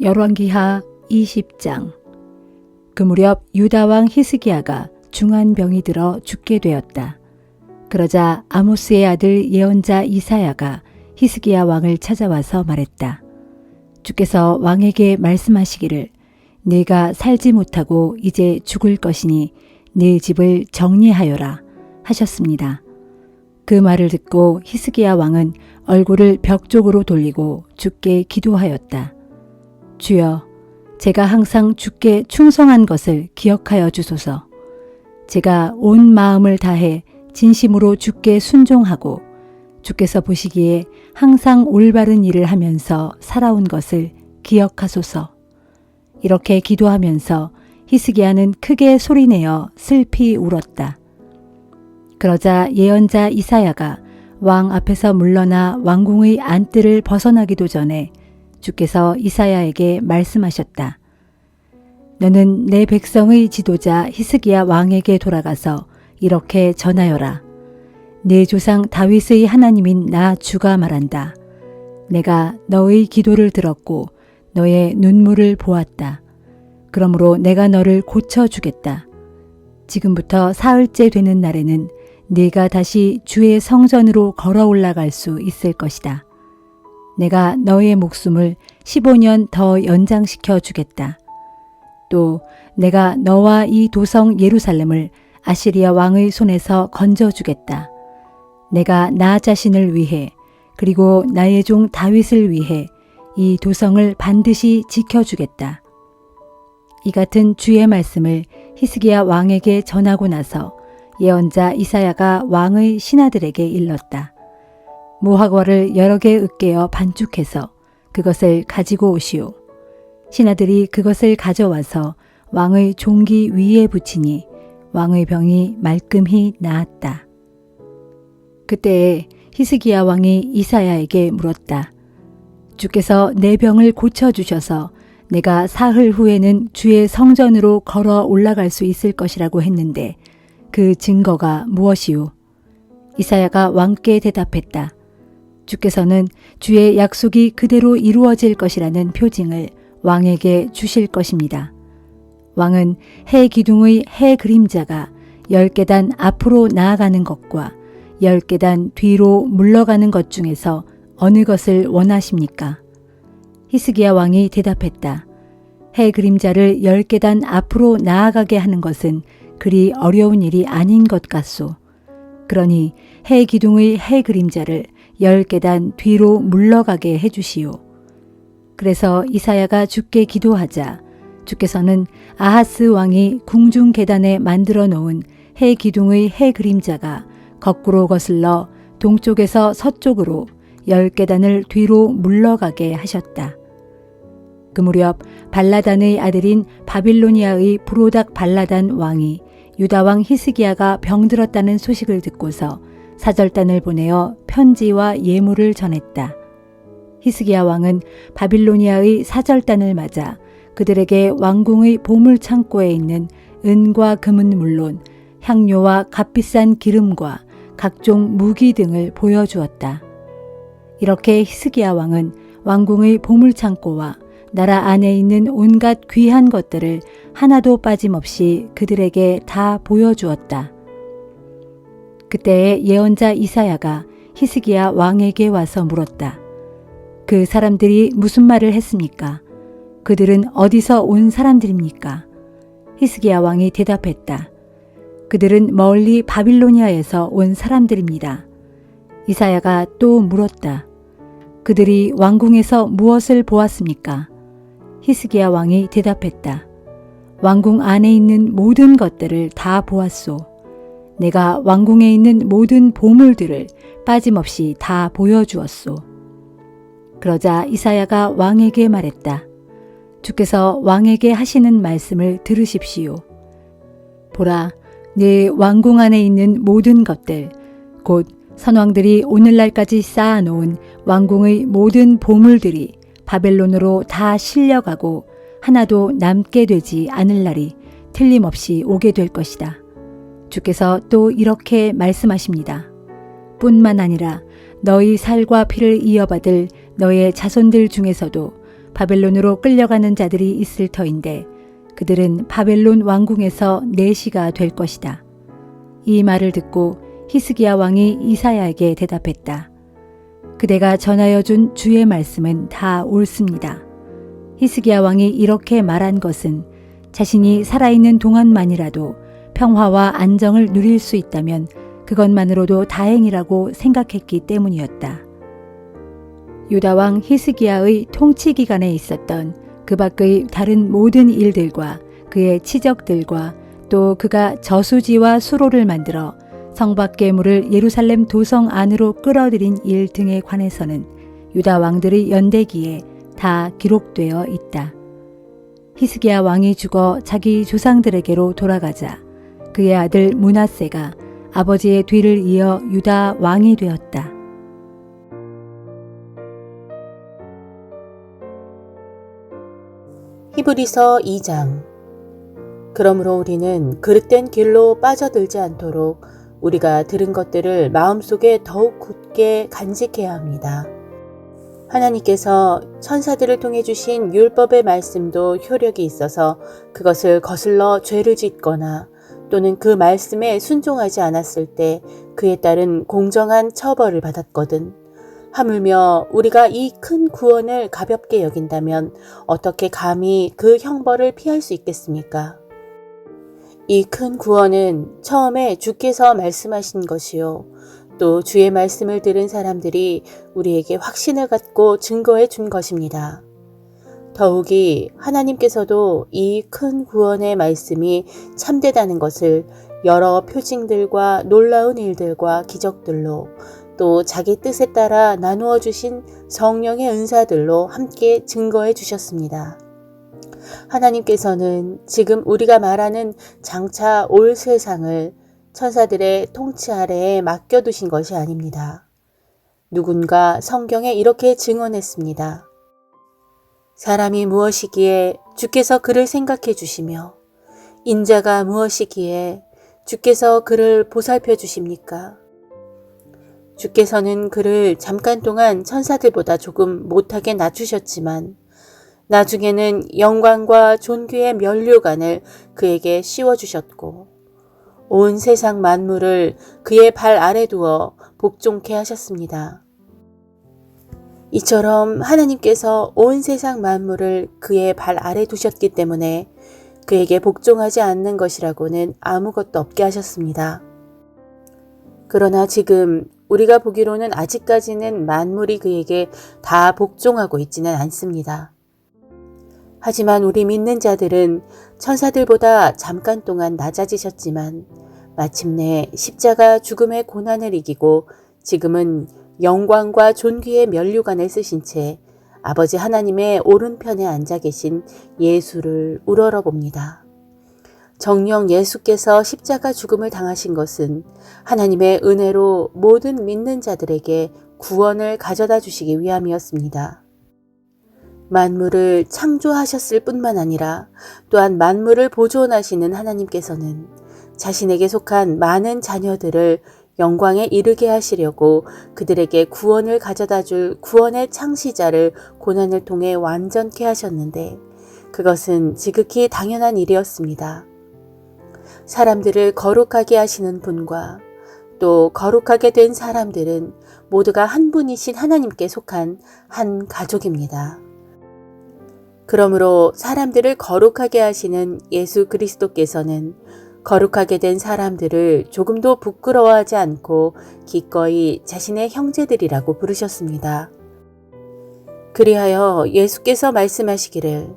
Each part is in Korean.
열왕기하 20장. 그 무렵 유다 왕 히스기야가 중한 병이 들어 죽게 되었다. 그러자 아모스의 아들 예언자 이사야가 히스기야 왕을 찾아와서 말했다. 주께서 왕에게 말씀하시기를 네가 살지 못하고 이제 죽을 것이니 네 집을 정리하여라 하셨습니다. 그 말을 듣고 히스기야 왕은 얼굴을 벽 쪽으로 돌리고 주께 기도하였다. 주여, 제가 항상 주께 충성한 것을 기억하여 주소서. 제가 온 마음을 다해 진심으로 주께 순종하고 주께서 보시기에 항상 올바른 일을 하면서 살아온 것을 기억하소서. 이렇게 기도하면서 히스기야는 크게 소리내어 슬피 울었다. 그러자 예언자 이사야가 왕 앞에서 물러나 왕궁의 안뜰을 벗어나기도 전에 주께서 이사야에게 말씀하셨다. 너는 내 백성의 지도자 히스기야 왕에게 돌아가서 이렇게 전하여라. 내 조상 다윗의 하나님인 나 주가 말한다. 내가 너의 기도를 들었고 너의 눈물을 보았다. 그러므로 내가 너를 고쳐주겠다. 지금부터 사흘째 되는 날에는 네가 다시 주의 성전으로 걸어 올라갈 수 있을 것이다. 내가 너의 목숨을 15년 더 연장시켜 주겠다. 또 내가 너와 이 도성 예루살렘을 아시리아 왕의 손에서 건져 주겠다. 내가 나 자신을 위해 그리고 나의 종 다윗을 위해 이 도성을 반드시 지켜주겠다. 이 같은 주의 말씀을 히스기야 왕에게 전하고 나서 예언자 이사야가 왕의 신하들에게 일렀다. 무화과를 여러 개 으깨어 반죽해서 그것을 가지고 오시오. 신하들이 그것을 가져와서 왕의 종기 위에 붙이니 왕의 병이 말끔히 나았다. 그때에 히스기야 왕이 이사야에게 물었다. 주께서 내 병을 고쳐주셔서 내가 사흘 후에는 주의 성전으로 걸어 올라갈 수 있을 것이라고 했는데 그 증거가 무엇이오? 이사야가 왕께 대답했다. 주께서는 주의 약속이 그대로 이루어질 것이라는 표징을 왕에게 주실 것입니다. 왕은 해 기둥의 해 그림자가 10계단 앞으로 나아가는 것과 10계단 뒤로 물러가는 것 중에서 어느 것을 원하십니까? 히스기야 왕이 대답했다. 해 그림자를 10계단 앞으로 나아가게 하는 것은 그리 어려운 일이 아닌 것 같소. 그러니 해 기둥의 해 그림자를 10계단 뒤로 물러가게 해주시오. 그래서 이사야가 주께 기도하자 주께서는 아하스 왕이 궁중 계단에 만들어 놓은 해 기둥의 해 그림자가 거꾸로 거슬러 동쪽에서 서쪽으로 10계단을 뒤로 물러가게 하셨다. 그 무렵 발라단의 아들인 바빌로니아의 브로닥 발라단 왕이 유다 왕 히스기야가 병들었다는 소식을 듣고서 사절단을 보내어 편지와 예물을 전했다. 히스기야 왕은 바빌로니아의 사절단을 맞아 그들에게 왕궁의 보물창고에 있는 은과 금은 물론 향료와 값비싼 기름과 각종 무기 등을 보여주었다. 이렇게 히스기야 왕은 왕궁의 보물창고와 나라 안에 있는 온갖 귀한 것들을 하나도 빠짐없이 그들에게 다 보여주었다. 그때에 예언자 이사야가 히스기야 왕에게 와서 물었다. 그 사람들이 무슨 말을 했습니까? 그들은 어디서 온 사람들입니까? 히스기야 왕이 대답했다. 그들은 멀리 바빌로니아에서 온 사람들입니다. 이사야가 또 물었다. 그들이 왕궁에서 무엇을 보았습니까? 히스기야 왕이 대답했다. 왕궁 안에 있는 모든 것들을 다 보았소. 내가 왕궁에 있는 모든 보물들을 빠짐없이 다 보여주었소. 그러자 이사야가 왕에게 말했다. 주께서 왕에게 하시는 말씀을 들으십시오. 보라, 내 왕궁 안에 있는 모든 것들, 곧 선왕들이 오늘날까지 쌓아놓은 왕궁의 모든 보물들이 바벨론으로 다 실려가고 하나도 남게 되지 않을 날이 틀림없이 오게 될 것이다. 주께서 또 이렇게 말씀하십니다. 뿐만 아니라 너희 살과 피를 이어받을 너의 자손들 중에서도 바벨론으로 끌려가는 자들이 있을 터인데 그들은 바벨론 왕궁에서 내시가 될 것이다. 이 말을 듣고 히스기야 왕이 이사야에게 대답했다. 그대가 전하여 준 주의 말씀은 다 옳습니다. 히스기야 왕이 이렇게 말한 것은 자신이 살아있는 동안만이라도 평화와 안정을 누릴 수 있다면 그것만으로도 다행이라고 생각했기 때문이었다. 유다 왕 히스기야의 통치 기간에 있었던 그 밖의 다른 모든 일들과 그의 치적들과 또 그가 저수지와 수로를 만들어 성 밖의 물을 예루살렘 도성 안으로 끌어들인 일 등에 관해서는 유다 왕들의 연대기에 다 기록되어 있다. 히스기야 왕이 죽어 자기 조상들에게로 돌아가자 그의 아들 므낫세가 아버지의 뒤를 이어 유다 왕이 되었다. 히브리서 2장. 그러므로 우리는 그릇된 길로 빠져들지 않도록 우리가 들은 것들을 마음속에 더욱 굳게 간직해야 합니다. 하나님께서 천사들을 통해 주신 율법의 말씀도 효력이 있어서 그것을 거슬러 죄를 짓거나 또는 그 말씀에 순종하지 않았을 때 그에 따른 공정한 처벌을 받았거든. 하물며 우리가 이 큰 구원을 가볍게 여긴다면 어떻게 감히 그 형벌을 피할 수 있겠습니까? 이 큰 구원은 처음에 주께서 말씀하신 것이요. 또 주의 말씀을 들은 사람들이 우리에게 확신을 갖고 증거해 준 것입니다. 더욱이 하나님께서도 이 큰 구원의 말씀이 참되다는 것을 여러 표징들과 놀라운 일들과 기적들로 또 자기 뜻에 따라 나누어 주신 성령의 은사들로 함께 증거해 주셨습니다. 하나님께서는 지금 우리가 말하는 장차 올 세상을 천사들의 통치 아래에 맡겨두신 것이 아닙니다. 누군가 성경에 이렇게 증언했습니다. 사람이 무엇이기에 주께서 그를 생각해 주시며 인자가 무엇이기에 주께서 그를 보살펴 주십니까? 주께서는 그를 잠깐 동안 천사들보다 조금 못하게 낮추셨지만 나중에는 영광과 존귀의 면류관을 그에게 씌워주셨고 온 세상 만물을 그의 발 아래 두어 복종케 하셨습니다. 이처럼 하나님께서 온 세상 만물을 그의 발 아래 두셨기 때문에 그에게 복종하지 않는 것이라고는 아무것도 없게 하셨습니다. 그러나 지금 우리가 보기로는 아직까지는 만물이 그에게 다 복종하고 있지는 않습니다. 하지만 우리 믿는 자들은 천사들보다 잠깐 동안 낮아지셨지만 마침내 십자가 죽음의 고난을 이기고 지금은 영광과 존귀의 면류관을 쓰신 채 아버지 하나님의 오른편에 앉아 계신 예수를 우러러 봅니다. 정녕 예수께서 십자가 죽음을 당하신 것은 하나님의 은혜로 모든 믿는 자들에게 구원을 가져다 주시기 위함이었습니다. 만물을 창조하셨을 뿐만 아니라 또한 만물을 보존하시는 하나님께서는 자신에게 속한 많은 자녀들을 영광에 이르게 하시려고 그들에게 구원을 가져다 줄 구원의 창시자를 고난을 통해 완전케 하셨는데 그것은 지극히 당연한 일이었습니다. 사람들을 거룩하게 하시는 분과 또 거룩하게 된 사람들은 모두가 한 분이신 하나님께 속한 한 가족입니다. 그러므로 사람들을 거룩하게 하시는 예수 그리스도께서는 거룩하게 된 사람들을 조금도 부끄러워하지 않고 기꺼이 자신의 형제들이라고 부르셨습니다. 그리하여 예수께서 말씀하시기를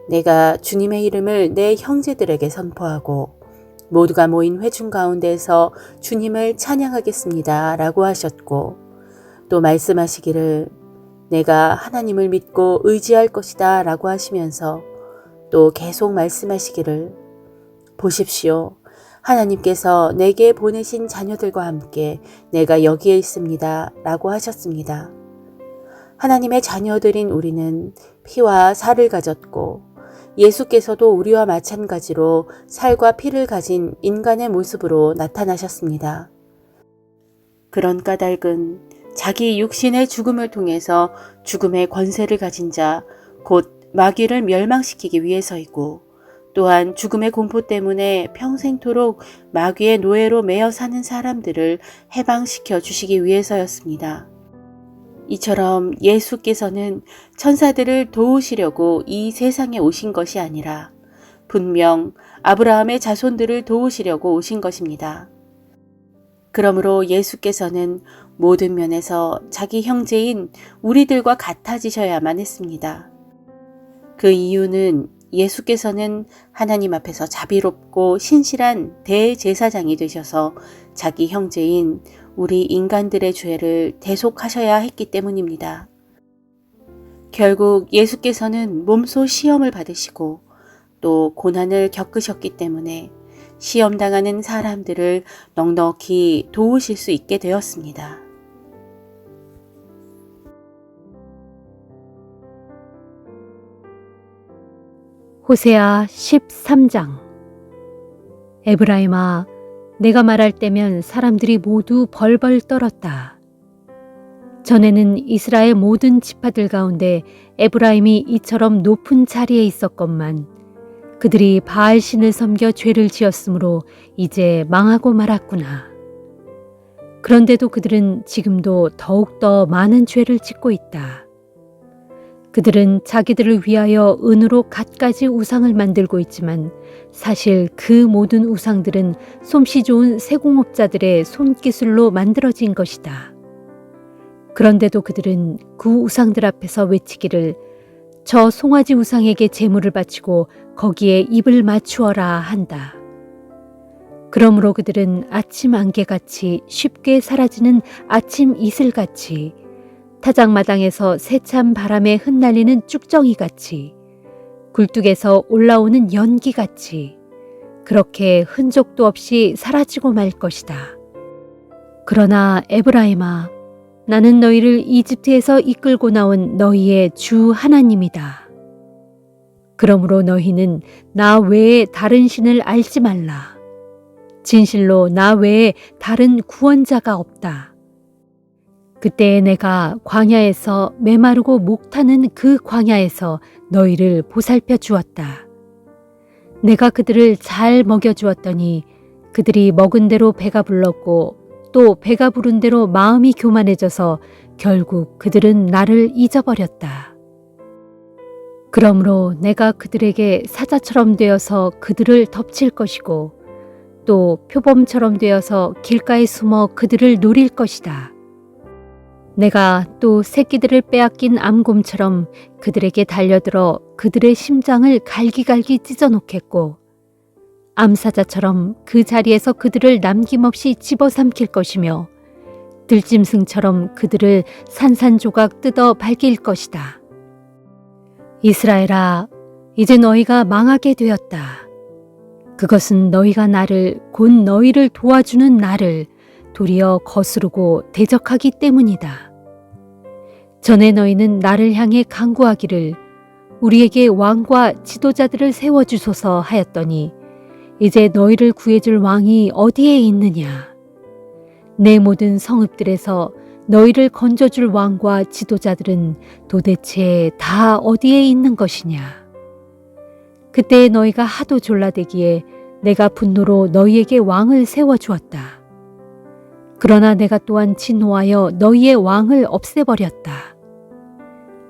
내가 주님의 이름을 내 형제들에게 선포하고 모두가 모인 회중 가운데서 주님을 찬양하겠습니다 라고 하셨고 또 말씀하시기를 내가 하나님을 믿고 의지할 것이다 라고 하시면서 또 계속 말씀하시기를 보십시오. 하나님께서 내게 보내신 자녀들과 함께 내가 여기에 있습니다 라고 하셨습니다. 하나님의 자녀들인 우리는 피와 살을 가졌고 예수께서도 우리와 마찬가지로 살과 피를 가진 인간의 모습으로 나타나셨습니다. 그런 까닭은 자기 육신의 죽음을 통해서 죽음의 권세를 가진 자, 곧 마귀를 멸망시키기 위해서이고 또한 죽음의 공포 때문에 평생토록 마귀의 노예로 매여 사는 사람들을 해방시켜 주시기 위해서였습니다. 이처럼 예수께서는 천사들을 도우시려고 이 세상에 오신 것이 아니라 분명 아브라함의 자손들을 도우시려고 오신 것입니다. 그러므로 예수께서는 모든 면에서 자기 형제인 우리들과 같아지셔야만 했습니다. 그 이유는 예수께서는 하나님 앞에서 자비롭고 신실한 대제사장이 되셔서 자기 형제인 우리 인간들의 죄를 대속하셔야 했기 때문입니다. 결국 예수께서는 몸소 시험을 받으시고 또 고난을 겪으셨기 때문에 시험당하는 사람들을 넉넉히 도우실 수 있게 되었습니다. 호세아 13장. 에브라임아, 내가 말할 때면 사람들이 모두 벌벌 떨었다. 전에는 이스라엘 모든 지파들 가운데 에브라임이 이처럼 높은 자리에 있었건만 그들이 바알신을 섬겨 죄를 지었으므로 이제 망하고 말았구나. 그런데도 그들은 지금도 더욱더 많은 죄를 짓고 있다. 그들은 자기들을 위하여 은으로 갖가지 우상을 만들고 있지만 사실 그 모든 우상들은 솜씨 좋은 세공업자들의 손기술로 만들어진 것이다. 그런데도 그들은 그 우상들 앞에서 외치기를 저 송아지 우상에게 제물을 바치고 거기에 입을 맞추어라 한다. 그러므로 그들은 아침 안개같이 쉽게 사라지는 아침 이슬같이 타작마당에서 세찬 바람에 흩날리는 쭉정이같이 굴뚝에서 올라오는 연기같이 그렇게 흔적도 없이 사라지고 말 것이다. 그러나 에브라임아, 나는 너희를 이집트에서 이끌고 나온 너희의 주 하나님이다. 그러므로 너희는 나 외에 다른 신을 알지 말라. 진실로 나 외에 다른 구원자가 없다. 그때 내가 광야에서 메마르고 목타는 그 광야에서 너희를 보살펴 주었다. 내가 그들을 잘 먹여 주었더니 그들이 먹은 대로 배가 불렀고 또 배가 부른 대로 마음이 교만해져서 결국 그들은 나를 잊어버렸다. 그러므로 내가 그들에게 사자처럼 되어서 그들을 덮칠 것이고 또 표범처럼 되어서 길가에 숨어 그들을 노릴 것이다. 내가 또 새끼들을 빼앗긴 암곰처럼 그들에게 달려들어 그들의 심장을 갈기갈기 찢어놓겠고 암사자처럼 그 자리에서 그들을 남김없이 집어삼킬 것이며 들짐승처럼 그들을 산산조각 뜯어 밝힐 것이다. 이스라엘아, 이제 너희가 망하게 되었다. 그것은 너희가 나를, 곧 너희를 도와주는 나를 도리어 거스르고 대적하기 때문이다. 전에 너희는 나를 향해 간구하기를 우리에게 왕과 지도자들을 세워주소서 하였더니 이제 너희를 구해줄 왕이 어디에 있느냐? 내 모든 성읍들에서 너희를 건져줄 왕과 지도자들은 도대체 다 어디에 있는 것이냐? 그때 너희가 하도 졸라대기에 내가 분노로 너희에게 왕을 세워주었다. 그러나 내가 또한 진노하여 너희의 왕을 없애버렸다.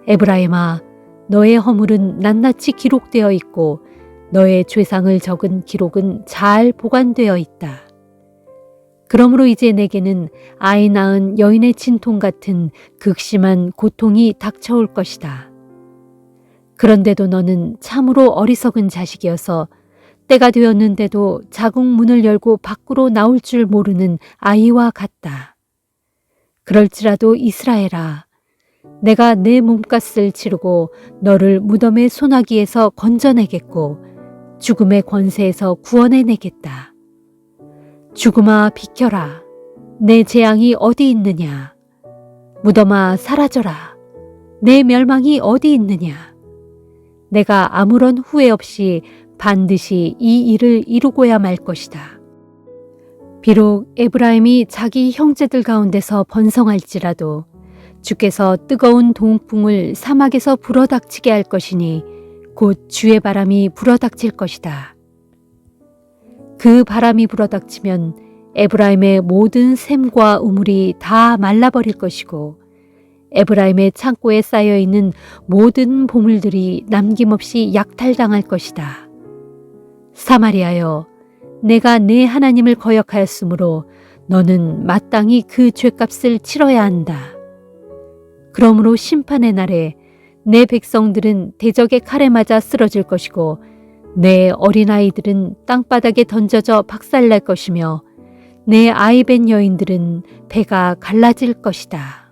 에브라임아, 너의 허물은 낱낱이 기록되어 있고 너의 죄상을 적은 기록은 잘 보관되어 있다. 그러므로 이제 내게는 아이 낳은 여인의 진통 같은 극심한 고통이 닥쳐올 것이다. 그런데도 너는 참으로 어리석은 자식이어서 때가 되었는데도 자궁 문을 열고 밖으로 나올 줄 모르는 아이와 같다. 그럴지라도 이스라엘아, 내가 내 몸값을 치르고 너를 무덤의 소나기에서 건져내겠고 죽음의 권세에서 구원해내겠다. 죽음아 비켜라. 내 재앙이 어디 있느냐. 무덤아 사라져라. 내 멸망이 어디 있느냐. 내가 아무런 후회 없이 반드시 이 일을 이루고야 말 것이다. 비록 에브라임이 자기 형제들 가운데서 번성할지라도 주께서 뜨거운 동풍을 사막에서 불어닥치게 할 것이니 곧 주의 바람이 불어닥칠 것이다. 그 바람이 불어닥치면 에브라임의 모든 샘과 우물이 다 말라버릴 것이고 에브라임의 창고에 쌓여있는 모든 보물들이 남김없이 약탈당할 것이다. 사마리아여, 내가 내 하나님을 거역하였으므로 너는 마땅히 그 죄값을 치러야 한다. 그러므로 심판의 날에 내 백성들은 대적의 칼에 맞아 쓰러질 것이고 내 어린아이들은 땅바닥에 던져져 박살날 것이며 내 아이벤 여인들은 배가 갈라질 것이다.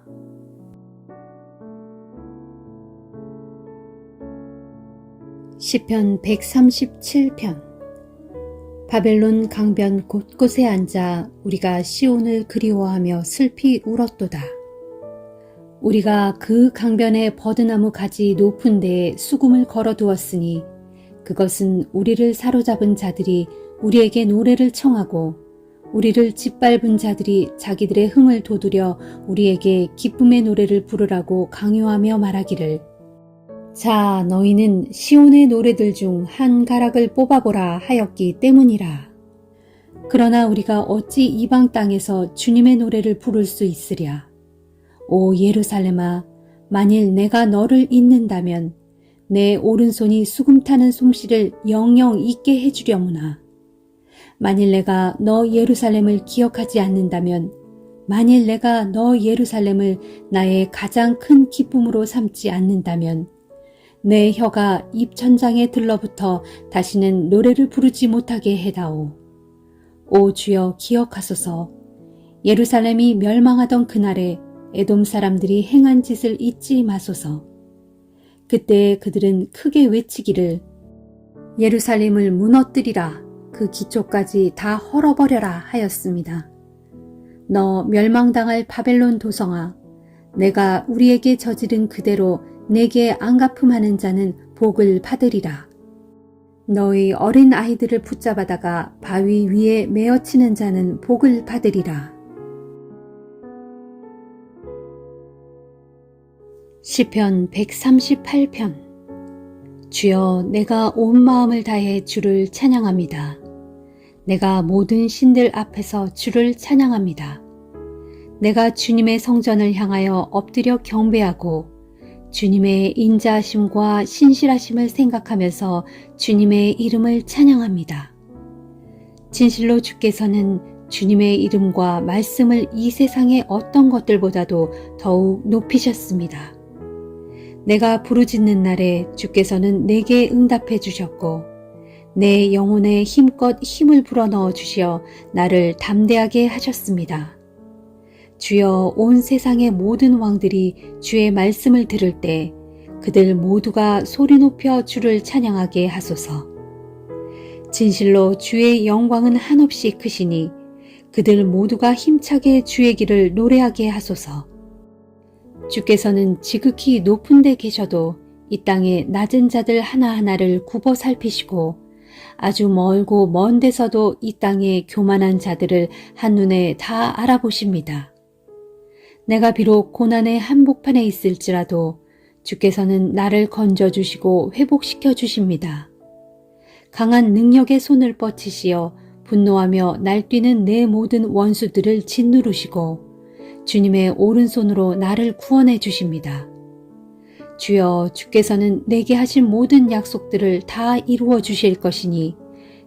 시편 137편. 바벨론 강변 곳곳에 앉아 우리가 시온을 그리워하며 슬피 울었도다. 우리가 그 강변의 버드나무 가지 높은 데에 수금을 걸어두었으니 그것은 우리를 사로잡은 자들이 우리에게 노래를 청하고 우리를 짓밟은 자들이 자기들의 흥을 돋우려 우리에게 기쁨의 노래를 부르라고 강요하며 말하기를, 자, 너희는 시온의 노래들 중 한 가락을 뽑아보라 하였기 때문이라. 그러나 우리가 어찌 이방 땅에서 주님의 노래를 부를 수 있으랴. 오 예루살렘아, 만일 내가 너를 잊는다면 내 오른손이 수금 타는 솜씨를 영영 잊게 해주려무나. 만일 내가 너 예루살렘을 기억하지 않는다면, 만일 내가 너 예루살렘을 나의 가장 큰 기쁨으로 삼지 않는다면 내 혀가 입천장에 들러붙어 다시는 노래를 부르지 못하게 해다오. 오 주여 기억하소서. 예루살렘이 멸망하던 그날에 에돔 사람들이 행한 짓을 잊지 마소서. 그때 그들은 크게 외치기를, 예루살렘을 무너뜨리라, 그 기초까지 다 헐어버려라 하였습니다. 너 멸망당할 바벨론 도성아, 내가 우리에게 저지른 그대로 내게 안갚음하는 자는 복을 받으리라. 너희 어린 아이들을 붙잡아다가 바위 위에 메어치는 자는 복을 받으리라. 시편 138편. 주여, 내가 온 마음을 다해 주를 찬양합니다. 내가 모든 신들 앞에서 주를 찬양합니다. 내가 주님의 성전을 향하여 엎드려 경배하고 주님의 인자하심과 신실하심을 생각하면서 주님의 이름을 찬양합니다. 진실로 주께서는 주님의 이름과 말씀을 이 세상의 어떤 것들보다도 더욱 높이셨습니다. 내가 부르짖는 날에 주께서는 내게 응답해 주셨고 내 영혼에 힘껏 힘을 불어넣어 주시어 나를 담대하게 하셨습니다. 주여, 온 세상의 모든 왕들이 주의 말씀을 들을 때 그들 모두가 소리 높여 주를 찬양하게 하소서. 진실로 주의 영광은 한없이 크시니 그들 모두가 힘차게 주의 길을 노래하게 하소서. 주께서는 지극히 높은 데 계셔도 이 땅의 낮은 자들 하나하나를 굽어 살피시고 아주 멀고 먼 데서도 이 땅의 교만한 자들을 한눈에 다 알아보십니다. 내가 비록 고난의 한복판에 있을지라도 주께서는 나를 건져주시고 회복시켜 주십니다. 강한 능력의 손을 뻗치시어 분노하며 날뛰는 내 모든 원수들을 짓누르시고 주님의 오른손으로 나를 구원해 주십니다. 주여, 주께서는 내게 하신 모든 약속들을 다 이루어 주실 것이니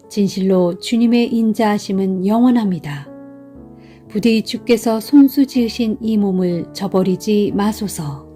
진실로 주님의 인자하심은 영원합니다. 부디 주께서 손수 지으신 이 몸을 저버리지 마소서.